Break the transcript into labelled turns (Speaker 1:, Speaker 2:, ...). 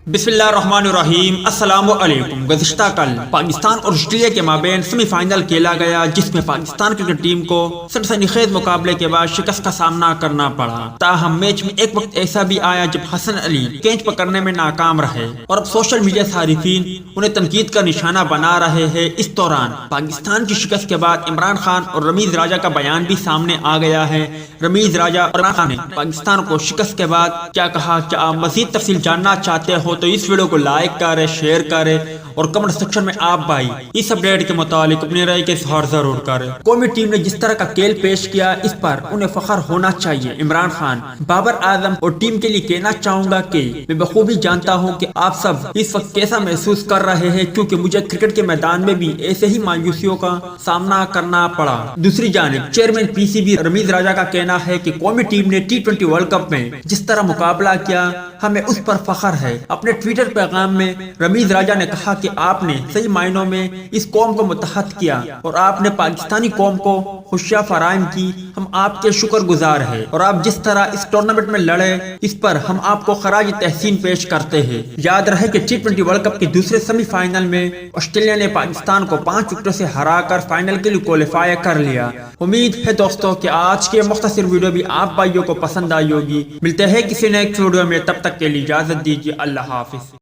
Speaker 1: بسم اللہ الرحمن الرحیم۔ السلام علیکم۔ گزشتہ کل پاکستان اور آسٹریلیا کے مابین سیمی فائنل کھیلا گیا، جس میں پاکستان کرکٹ ٹیم کو سنسنی خیز مقابلے کے بعد شکست کا سامنا کرنا پڑا۔ تاہم میچ میں ایک وقت ایسا بھی آیا جب حسن علی کیچ پکڑنے میں ناکام رہے اور اب سوشل میڈیا صارفین انہیں تنقید کا نشانہ بنا رہے ہیں۔ اس دوران پاکستان کی شکست کے بعد عمران خان اور رمیز راجہ کا بیان بھی سامنے آ گیا ہے۔ رمیز راجہ اور عمران خان نے پاکستان کو شکست کے بعد کیا کہا؟ کیا آپ مزید تفصیل جاننا چاہتے ہو تو اس ویڈیو کو لائک کریں، شیئر کریں اور کمنٹ سیکشن میں آپ بھائی اس اپڈیٹ کے متعلق اپنی رائے کے اظہار ضرور کریں۔ قومی ٹیم نے جس طرح کا کھیل پیش کیا اس پر انہیں فخر ہونا چاہیے۔ عمران خان، بابر اعظم اور ٹیم کے لیے کہنا چاہوں گا کہ میں بخوبی جانتا ہوں کہ آپ سب اس وقت کیسا محسوس کر رہے ہیں، کیونکہ مجھے کرکٹ کے میدان میں بھی ایسے ہی مایوسیوں کا سامنا کرنا پڑا۔ دوسری جانب chairman P C B Ramiz Raja کا کہنا ہے کہ قومی ٹیم نے T20 ورلڈ کپ میں جس طرح مقابلہ کیا ہمیں اس پر فخر ہے۔ اپنے ٹویٹر پیغام میں رمیز راجہ نے کہا کہ آپ نے صحیح معنوں میں اس قوم کو متحد کیا اور آپ نے پاکستانی قوم کو خوشیاں فراہم کی۔ ہم آپ کے شکر گزار ہیں اور آپ جس طرح اس ٹورنامنٹ میں لڑے اس پر ہم آپ کو خراج تحسین پیش کرتے ہیں۔ یاد رہے کہ T20 ورلڈ کپ کے دوسرے سیمی فائنل میں آسٹریلیا نے پاکستان کو 5 وکٹوں سے ہرا کر فائنل کے لیے کوالیفائی کر لیا۔ امید ہے دوستوں کہ آج کے مختصر ویڈیو بھی آپ بھائیوں کو پسند آئی ہوگی۔ ملتے ہیں کسی نیکسٹ ویڈیو میں، تب تک کے لیے اجازت دیجیے۔ اللہ حافظ۔